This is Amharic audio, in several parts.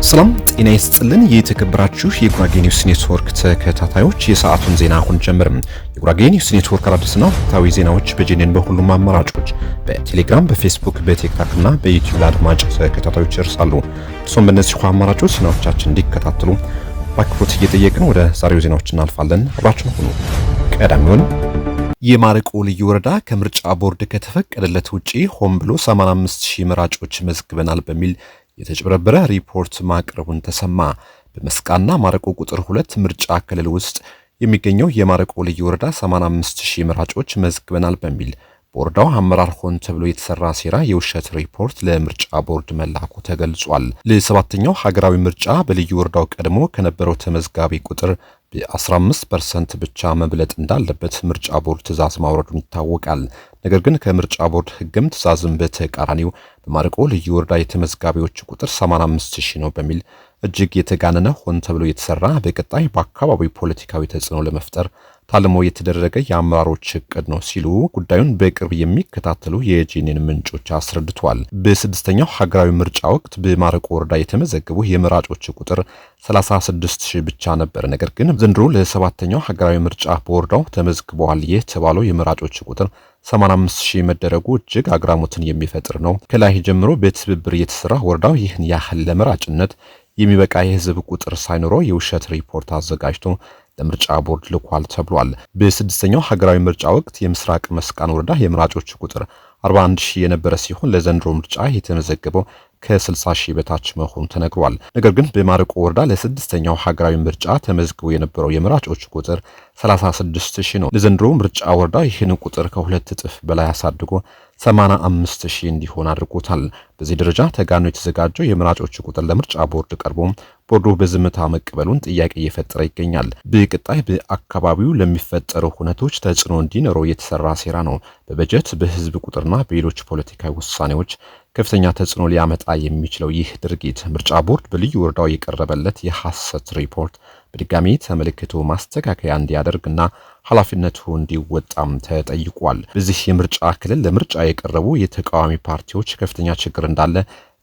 ሰላም ጤና ይስጥልን። የተከበራችሁ የጉራጌ ኒውስ ኔትወርክ ተከታታዮች የሰዓቱን ዜና አሁን ጀምርም። የጉራጌ ኒውስ ኔትወርክ አዲስና ወቅታዊ ዜናዎች በጄኔን በሁሉም አማራጮች በቴሌግራም፣ በፌስቡክ፣ በቲክቶክ እና በዩቲዩብ ለአድማጭ ተከታታዮች ይደርሳሉ። እርሶም በእነዚህ ዜናዎቻችን እንዲከታተሉ በአክብሮት እየጠየቅን ወደ ዛሬው ዜናዎች እናልፋለን። አብራችሁን ሁኑ። ቀዳሚውን የማረቆ ልዩ ወረዳ ከምርጫ ቦርድ ከተፈቀደለት ውጪ ሆን ብሎ 85000 መራጮች መዝግበናል በሚል የተጨበረበረ ሪፖርት ማቅረቡን ተሰማ። በመስቃና ማረቆ ቁጥር 2 ምርጫ ክልል ውስጥ የሚገኘው የማረቆ ልዩ ወረዳ 85000 መራጮች መዝግበናል በሚል ቦርዳው አመራር ሆን ተብሎ የተሰራ ሴራ የውሸት ሪፖርት ለምርጫ ቦርድ መላኩ ተገልጿል። ለሰባተኛው ሀገራዊ ምርጫ በልዩ ወረዳው ቀድሞ ከነበረው ተመዝጋቢ ቁጥር በ15% ብቻ መብለጥ እንዳለበት ምርጫ ቦርድ ትዕዛዝ ማውረዱን ይታወቃል። ነገር ግን ከምርጫ ቦርድ ሕግም ትዕዛዝም በተቃራኒው በማረቆ ልዩ ወረዳ የተመዝጋቢዎች ቁጥር 85000 ነው በሚል እጅግ የተጋነነ ሆን ተብሎ የተሰራ በቀጣይ በአካባቢው ፖለቲካዊ ተጽዕኖ ለመፍጠር ታልሞ የተደረገ የአመራሮች እቅድ ነው ሲሉ ጉዳዩን በቅርብ የሚከታተሉ የጄኔን ምንጮች አስረድተዋል። በስድስተኛው ሀገራዊ ምርጫ ወቅት በማረቆ ወረዳ የተመዘገቡ የመራጮች ቁጥር 36000 ብቻ ነበር። ነገር ግን ዘንድሮ ለሰባተኛው ሀገራዊ ምርጫ በወረዳው ተመዝግበዋል የተባለው የመራጮች ቁጥር 85000 መደረጉ እጅግ አግራሞትን የሚፈጥር ነው። ከላይ ጀምሮ በትብብር የተሰራ ወረዳው ይህን ያህል ለመራጭነት የሚበቃ የህዝብ ቁጥር ሳይኖረው የውሸት ሪፖርት አዘጋጅቶ ለምርጫ ቦርድ ልኳል ተብሏል። በስድስተኛው ሀገራዊ ምርጫ ወቅት የምስራቅ መስቃን ወረዳ የመራጮች ቁጥር 41000 የነበረ ሲሆን ለዘንድሮ ምርጫ የተመዘገበው ከ60000 በታች መሆኑ ተነግሯል። ነገር ግን በማረቆ ወረዳ ለስድስተኛው ሀገራዊ ምርጫ ተመዝግቦ የነበረው የመራጮች ቁጥር 36000 ነው። ለዘንድሮ ምርጫ ወረዳ ይህን ቁጥር ከሁለት እጥፍ በላይ አሳድጎ 85000 እንዲሆን አድርጎታል። በዚህ ደረጃ ተጋኖ የተዘጋጀው የመራጮች ቁጥር ለምርጫ ቦርድ ቀርቦ ቦርዱ በዝምታ መቀበሉን ጥያቄ እየፈጠረ ይገኛል። በቀጣይ በአካባቢው ለሚፈጠሩ ሁነቶች ተጽዕኖ እንዲኖረው የተሰራ ሴራ ነው። በበጀት በህዝብ ቁጥርና በሌሎች ፖለቲካዊ ውሳኔዎች ከፍተኛ ተጽዕኖ ሊያመጣ የሚችለው ይህ ድርጊት ምርጫ ቦርድ በልዩ ወረዳው የቀረበለት የሐሰት ሪፖርት በድጋሚ ተመልክቶ ማስተካከያ እንዲያደርግና ኃላፊነቱ እንዲወጣም ተጠይቋል። በዚህ የምርጫ ክልል ለምርጫ የቀረቡ የተቃዋሚ ፓርቲዎች ከፍተኛ ችግር እንዳለ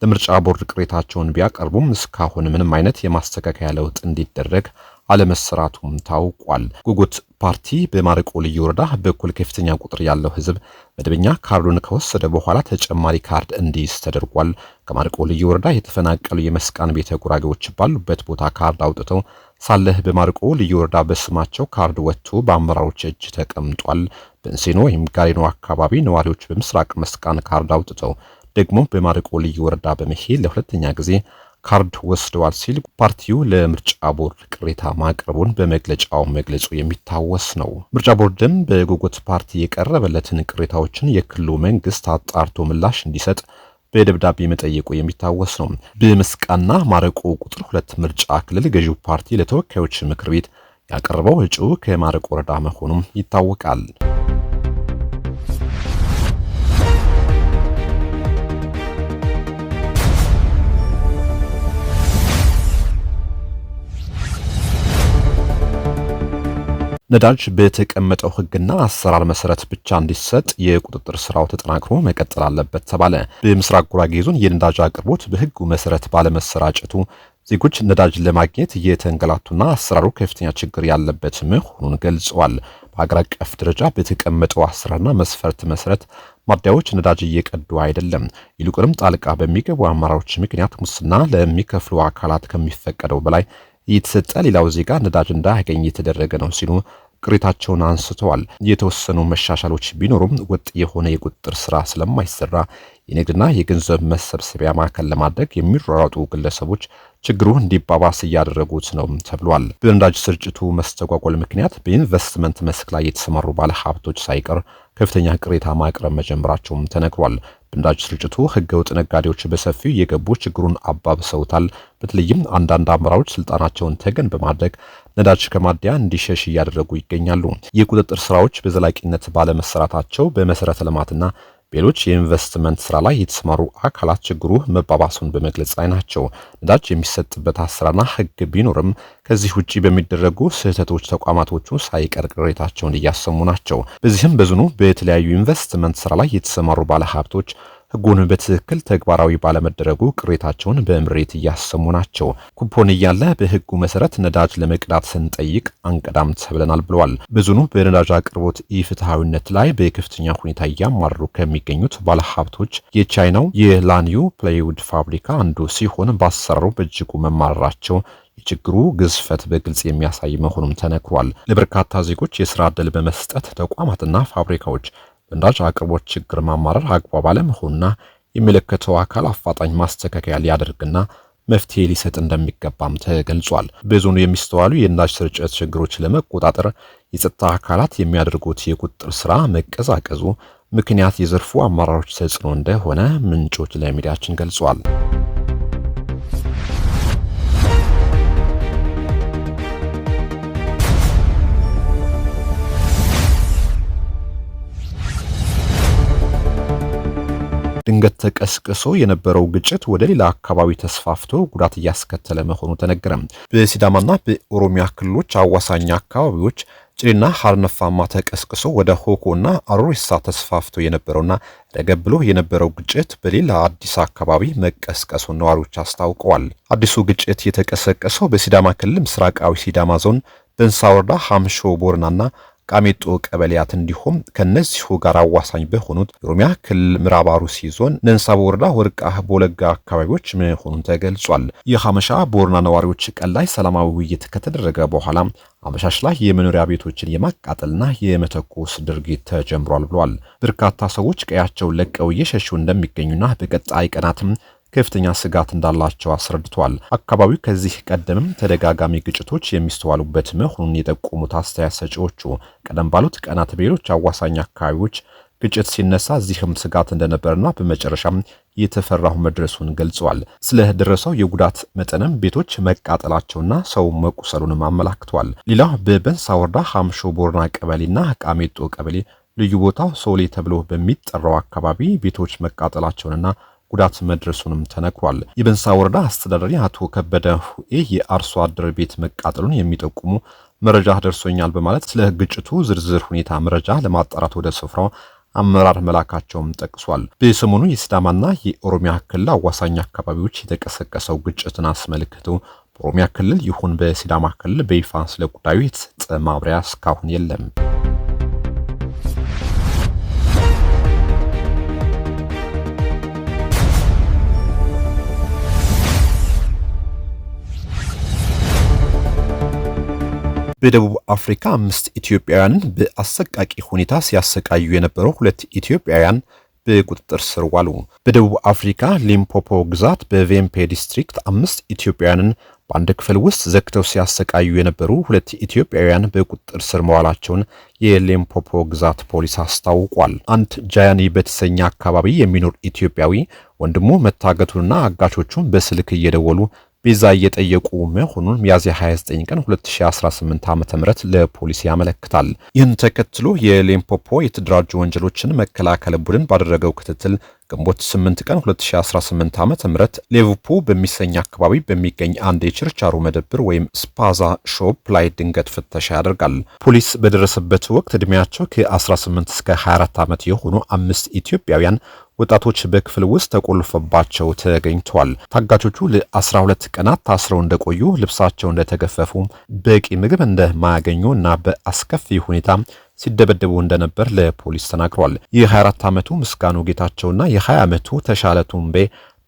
ለምርጫ ቦርድ ቅሬታቸውን ቢያቀርቡም እስካሁን ምንም አይነት የማስተካከያ ለውጥ እንዲደረግ አለመሰራቱም ታውቋል። ጉጉት ፓርቲ በማረቆ ልዩ ወረዳ በኩል ከፍተኛ ቁጥር ያለው ህዝብ መደበኛ ካርዱን ከወሰደ በኋላ ተጨማሪ ካርድ እንዲይዝ ተደርጓል። ከማረቆ ልዩ ወረዳ የተፈናቀሉ የመስቃን ቤተ ጉራጌዎች ባሉበት ቦታ ካርድ አውጥተው ሳለህ በማረቆ ልዩ ወረዳ በስማቸው ካርድ ወጥቶ በአመራሮች እጅ ተቀምጧል። በእንሴኖ ወይም ጋሪኖ አካባቢ ነዋሪዎች በምስራቅ መስቃን ካርድ አውጥተው ደግሞ በማረቆ ልዩ ወረዳ በመሄድ ለሁለተኛ ጊዜ ካርድ ወስደዋል ሲል ፓርቲው ለምርጫ ቦርድ ቅሬታ ማቅረቡን በመግለጫው መግለጹ የሚታወስ ነው። ምርጫ ቦርድም በጉጉት ፓርቲ የቀረበለትን ቅሬታዎችን የክልሉ መንግስት አጣርቶ ምላሽ እንዲሰጥ በደብዳቤ መጠየቁ የሚታወስ ነው። በመስቃና ማረቆ ቁጥር 2 ምርጫ ክልል ገዢው ፓርቲ ለተወካዮች ምክር ቤት ያቀረበው እጩ ከማረቆ ወረዳ መሆኑም ይታወቃል። ነዳጅ በተቀመጠው ህግና አሰራር መሰረት ብቻ እንዲሰጥ የቁጥጥር ስራው ተጠናክሮ መቀጠል አለበት ተባለ። በምስራቅ ጉራጌ ዞን የነዳጅ አቅርቦት በህጉ መሰረት ባለመሰራጨቱ ዜጎች ነዳጅ ለማግኘት እየተንገላቱና አሰራሩ ከፍተኛ ችግር ያለበት መሆኑን ገልጸዋል። በአገር አቀፍ ደረጃ በተቀመጠው አሰራርና መስፈርት መሰረት ማደያዎች ነዳጅ እየቀዱ አይደለም። ይልቁንም ጣልቃ በሚገቡ አመራሮች ምክንያት ሙስና ለሚከፍሉ አካላት ከሚፈቀደው በላይ እየተሰጠ ሌላው ዜጋ ነዳጅ እንዳያገኝ የተደረገ ነው ሲሉ ቅሬታቸውን አንስተዋል። የተወሰኑ መሻሻሎች ቢኖሩም ወጥ የሆነ የቁጥጥር ስራ ስለማይሰራ የንግድና የገንዘብ መሰብሰቢያ ማዕከል ለማድረግ የሚሯሯጡ ግለሰቦች ችግሩ እንዲባባስ እያደረጉት ነው ተብሏል። በነዳጅ ስርጭቱ መስተጓጎል ምክንያት በኢንቨስትመንት መስክ ላይ የተሰማሩ ባለሀብቶች ሳይቀር ከፍተኛ ቅሬታ ማቅረብ መጀመራቸውም ተነግሯል። በነዳጅ ስርጭቱ ህገወጥ ነጋዴዎች በሰፊው የገቡ ችግሩን አባብሰውታል። በተለይም አንዳንድ አመራሮች ስልጣናቸውን ተገን በማድረግ ነዳጅ ከማደያ እንዲሸሽ እያደረጉ ይገኛሉ። የቁጥጥር ስራዎች በዘላቂነት ባለመሰራታቸው በመሰረተ ልማትና ሌሎች የኢንቨስትመንት ስራ ላይ የተሰማሩ አካላት ችግሩ መባባሱን በመግለጽ ላይ ናቸው። ነዳጅ የሚሰጥበት አሰራርና ህግ ቢኖርም ከዚህ ውጪ በሚደረጉ ስህተቶች ተቋማቶቹ ሳይቀር ቅሬታቸውን እያሰሙ ናቸው። በዚህም በዞኑ በተለያዩ ኢንቨስትመንት ስራ ላይ የተሰማሩ ባለሀብቶች ህጉን በትክክል ተግባራዊ ባለመደረጉ ቅሬታቸውን በምሬት እያሰሙ ናቸው። ኩፖን እያለ በህጉ መሰረት ነዳጅ ለመቅዳት ስንጠይቅ አንቀዳም ተብለናል ብለዋል። በዞኑ በነዳጅ አቅርቦት ኢፍትሐዊነት ላይ በከፍተኛ ሁኔታ እያማረሩ ከሚገኙት ባለሀብቶች የቻይናው የላኒዩ ፕላይውድ ፋብሪካ አንዱ ሲሆን በአሰራሩ በእጅጉ መማረራቸው የችግሩ ግዝፈት በግልጽ የሚያሳይ መሆኑም ተነግሯል። ለበርካታ ዜጎች የስራ ዕድል በመስጠት ተቋማትና ፋብሪካዎች በነዳጅ አቅርቦት ችግር ማማረር አግባብ አለመሆኑና የሚመለከተው አካል አፋጣኝ ማስተካከያ ሊያደርግና መፍትሄ ሊሰጥ እንደሚገባም ተገልጿል። በዞኑ የሚስተዋሉ የነዳጅ ስርጭት ችግሮች ለመቆጣጠር የጸጥታ አካላት የሚያደርጉት የቁጥጥር ስራ መቀዛቀዙ ምክንያት የዘርፉ አመራሮች ተጽዕኖ እንደሆነ ምንጮች ለሚዲያችን ገልጿል። ድንገት ተቀስቅሶ የነበረው ግጭት ወደ ሌላ አካባቢ ተስፋፍቶ ጉዳት እያስከተለ መሆኑ ተነገረ። በሲዳማና በኦሮሚያ ክልሎች አዋሳኝ አካባቢዎች ጭሬና ሀርነፋማ ተቀስቅሶ ወደ ሆኮና አሮሪሳ ተስፋፍቶ የነበረውና ረገብ ብሎ የነበረው ግጭት በሌላ አዲስ አካባቢ መቀስቀሱን ነዋሪዎች አስታውቀዋል። አዲሱ ግጭት የተቀሰቀሰው በሲዳማ ክልል ምስራቃዊ ሲዳማ ዞን በንሳ ወረዳ ሐምሾ ቦርናና ቃሜጦ ቀበሌያት እንዲሁም ከነዚሁ ጋር አዋሳኝ በሆኑት የኦሮሚያ ክልል ምዕራብ አርሲ ዞን ነንሳ ወረዳ ወርቃ ቦለጋ አካባቢዎች መሆኑን ተገልጿል። የሐመሻ ቦርና ነዋሪዎች ቀን ላይ ሰላማዊ ውይይት ከተደረገ በኋላ አመሻሽ ላይ የመኖሪያ ቤቶችን የማቃጠልና የመተኮስ ድርጊት ተጀምሯል ብሏል። በርካታ ሰዎች ቀያቸውን ለቀው እየሸሹ እንደሚገኙና በቀጣይ ቀናትም ከፍተኛ ስጋት እንዳላቸው አስረድቷል። አካባቢው ከዚህ ቀደምም ተደጋጋሚ ግጭቶች የሚስተዋሉበት መሆኑን የጠቆሙት አስተያየት ሰጪዎቹ ቀደም ባሉት ቀናት በሌሎች አዋሳኝ አካባቢዎች ግጭት ሲነሳ እዚህም ስጋት እንደነበርና በመጨረሻም የተፈራው መድረሱን ገልጸዋል። ስለደረሰው የጉዳት መጠንም ቤቶች መቃጠላቸውና ሰው መቁሰሉንም አመላክተዋል። ሌላው በበንሳ ወረዳ ሐምሾ ቦርና ቀበሌና ቃሜጦ ቀበሌ ልዩ ቦታው ሶሌ ተብሎ በሚጠራው አካባቢ ቤቶች መቃጠላቸውንና ጉዳት መድረሱንም ተነግሯል። የበንሳ ወረዳ አስተዳዳሪ አቶ ከበደ ሁኤ የአርሶ አደር ቤት መቃጠሉን የሚጠቁሙ መረጃ ደርሶኛል በማለት ስለ ግጭቱ ዝርዝር ሁኔታ መረጃ ለማጣራት ወደ ስፍራው አመራር መላካቸውም ጠቅሷል። በሰሞኑ የሲዳማና የኦሮሚያ ክልል አዋሳኝ አካባቢዎች የተቀሰቀሰው ግጭትን አስመልክቶ በኦሮሚያ ክልል ይሁን በሲዳማ ክልል በይፋ ስለ ጉዳዩ የተሰጠ ማብራሪያ እስካሁን የለም። በደቡብ አፍሪካ 5 ኢትዮጵያውያንን በአሰቃቂ ሁኔታ ሲያሰቃዩ የነበሩ 2 ኢትዮጵያውያን በቁጥጥር ስር ዋሉ። በደቡብ አፍሪካ ሊምፖፖ ግዛት በቬምፔ ዲስትሪክት 5 ኢትዮጵያውያንን በአንድ ክፍል ውስጥ ዘግተው ሲያሰቃዩ የነበሩ 2 ኢትዮጵያውያን በቁጥጥር ስር መዋላቸውን የሊምፖፖ ግዛት ፖሊስ አስታውቋል። አንድ ጃያኒ በተሰኘ አካባቢ የሚኖር ኢትዮጵያዊ ወንድሙ መታገቱንና አጋቾቹን በስልክ እየደወሉ ቤዛ እየጠየቁ መሆኑን ሚያዝያ 29 ቀን 2018 ዓ.ም ለፖሊስ ያመለክታል። ይህን ተከትሎ የሊምፖፖ የተደራጁ ወንጀሎችን መከላከል ቡድን ባደረገው ክትትል ግንቦት 8 ቀን 2018 ዓ.ም ሌቭፑ በሚሰኝ አካባቢ በሚገኝ አንድ የችርቻሮ መደብር ወይም ስፓዛ ሾፕ ላይ ድንገት ፍተሻ ያደርጋል። ፖሊስ በደረሰበት ወቅት እድሜያቸው ከ18 እስከ 24 ዓመት የሆኑ 5 ኢትዮጵያውያን ወጣቶች በክፍል ውስጥ ተቆልፈባቸው ተገኝተዋል። ታጋቾቹ ለ12 ቀናት ታስረው እንደቆዩ፣ ልብሳቸው እንደተገፈፉ፣ በቂ ምግብ እንደማያገኙ እና በአስከፊ ሁኔታ ሲደበደቡ እንደነበር ለፖሊስ ተናግሯል። የ24 ዓመቱ ምስጋኑ ጌታቸውና የ20 ዓመቱ ተሻለ ቱምቤ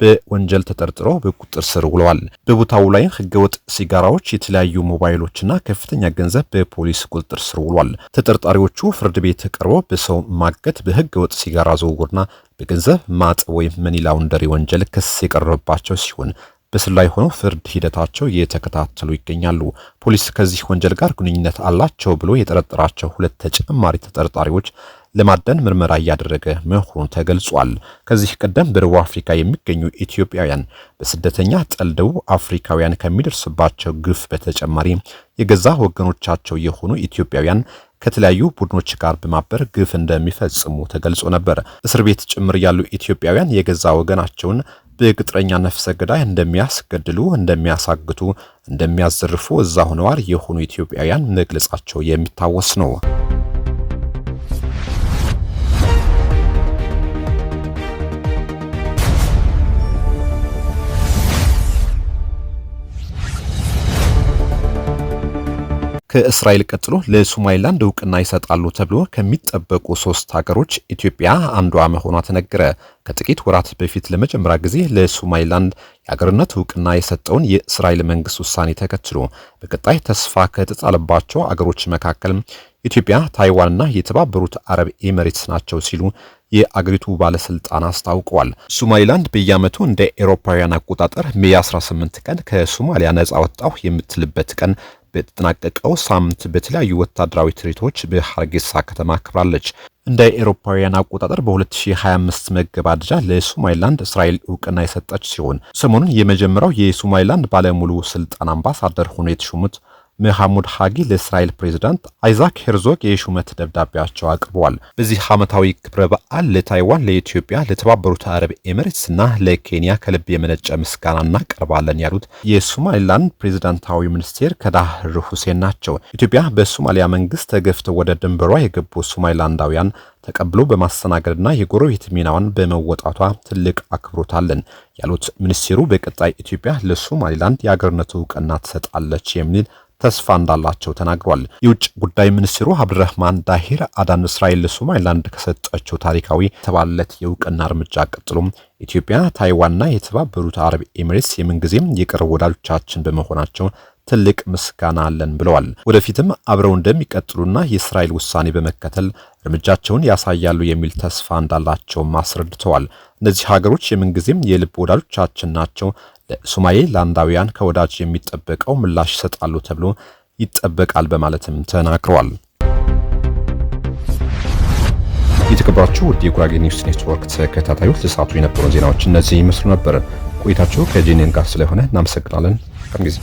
በወንጀል ተጠርጥረው በቁጥጥር ስር ውለዋል። በቦታው ላይ ህገወጥ ሲጋራዎች፣ የተለያዩ ሞባይሎችና ከፍተኛ ገንዘብ በፖሊስ ቁጥጥር ስር ውሏል። ተጠርጣሪዎቹ ፍርድ ቤት ቀርበው በሰው ማገት፣ በህገወጥ ሲጋራ ዝውውርና በገንዘብ ማጥ ወይም መኒ ላውንደሪ ወንጀል ክስ የቀረበባቸው ሲሆን በስር ላይ ሆነው ፍርድ ሂደታቸው እየተከታተሉ ይገኛሉ። ፖሊስ ከዚህ ወንጀል ጋር ግንኙነት አላቸው ብሎ የጠረጠራቸው 2 ተጨማሪ ተጠርጣሪዎች ለማደን ምርመራ እያደረገ መሆኑ ተገልጿል። ከዚህ ቀደም በደቡብ አፍሪካ የሚገኙ ኢትዮጵያውያን በስደተኛ ጠል ደቡብ አፍሪካውያን ከሚደርስባቸው ግፍ በተጨማሪ የገዛ ወገኖቻቸው የሆኑ ኢትዮጵያውያን ከተለያዩ ቡድኖች ጋር በማበር ግፍ እንደሚፈጽሙ ተገልጾ ነበር። እስር ቤት ጭምር ያሉ ኢትዮጵያውያን የገዛ ወገናቸውን በቅጥረኛ ነፍሰ ገዳይ እንደሚያስገድሉ፣ እንደሚያሳግቱ፣ እንደሚያዘርፉ እዛው ነዋሪ የሆኑ ኢትዮጵያውያን መግለጻቸው የሚታወስ ነው። ከእስራኤል ቀጥሎ ለሶማሊላንድ እውቅና ይሰጣሉ ተብሎ ከሚጠበቁ 3 ሀገሮች ኢትዮጵያ አንዷ መሆኗ ተነገረ። ከጥቂት ወራት በፊት ለመጀመሪያ ጊዜ ለሶማሊላንድ የሀገርነት እውቅና የሰጠውን የእስራኤል መንግስት ውሳኔ ተከትሎ በቀጣይ ተስፋ ከተጣለባቸው አገሮች መካከል ኢትዮጵያ፣ ታይዋንና የተባበሩት አረብ ኤሚሬትስ ናቸው ሲሉ የአገሪቱ ባለስልጣን አስታውቀዋል። ሶማሊላንድ በየዓመቱ እንደ አውሮፓውያን አቆጣጠር ሜይ 18 ቀን ከሶማሊያ ነጻ ወጣሁ የምትልበት ቀን በተጠናቀቀው ሳምንት በተለያዩ ወታደራዊ ትርኢቶች በሐርጌሳ ከተማ አክብራለች። እንደ አውሮፓውያን አቆጣጠር በ2025 መገባደጃ ለሶማሊላንድ እስራኤል እውቅና የሰጠች ሲሆን ሰሞኑን የመጀመሪያው የሶማሊላንድ ባለሙሉ ስልጣን አምባሳደር ሆነው የተሾሙት መሐሙድ ሀጊ ለእስራኤል ፕሬዝዳንት አይዛክ ሄርዞግ የሹመት ደብዳቤያቸው አቅርበዋል። በዚህ ዓመታዊ ክብረ በዓል ለታይዋን፣ ለኢትዮጵያ፣ ለተባበሩት አረብ ኤሚሬትስ እና ለኬንያ ከልብ የመነጨ ምስጋና እናቀርባለን ያሉት የሶማሊላንድ ፕሬዝዳንታዊ ሚኒስቴር ከዳህር ሁሴን ናቸው። ኢትዮጵያ በሶማሊያ መንግስት ተገፍተው ወደ ድንበሯ የገቡ ሶማሊላንዳውያን ተቀብሎ በማስተናገድና የጎረቤት ሚናዋን በመወጣቷ ትልቅ አክብሮት አለን ያሉት ሚኒስቴሩ በቀጣይ ኢትዮጵያ ለሶማሊላንድ የአገርነት እውቅና ትሰጣለች የሚል ተስፋ እንዳላቸው ተናግሯል። የውጭ ጉዳይ ሚኒስትሩ አብዱራህማን ዳሂር አዳን እስራኤል ለሶማሊላንድ ከሰጠችው ታሪካዊ የተባለለት የእውቅና እርምጃ ቀጥሎም ኢትዮጵያ፣ ታይዋንና የተባበሩት አረብ ኤሚሬትስ የምንጊዜም የቅርብ ወዳጆቻችን በመሆናቸው ትልቅ ምስጋና አለን ብለዋል። ወደፊትም አብረው እንደሚቀጥሉና የእስራኤል ውሳኔ በመከተል እርምጃቸውን ያሳያሉ የሚል ተስፋ እንዳላቸውም አስረድተዋል። እነዚህ ሀገሮች የምንጊዜም የልብ ወዳጆቻችን ናቸው። ለሶማሊላንዳውያን ከወዳጅ የሚጠበቀው ምላሽ ይሰጣሉ ተብሎ ይጠበቃል በማለትም ተናግረዋል። የተከበራችሁ ውድ የጉራጌ ኒውስ ኔትወርክ ተከታታዮች ለሰዓቱ የነበሩ ዜናዎች እነዚህ ይመስሉ ነበር። ቆይታችሁ ከጄኔን ጋር ስለሆነ እናመሰግናለን። መልካም ጊዜ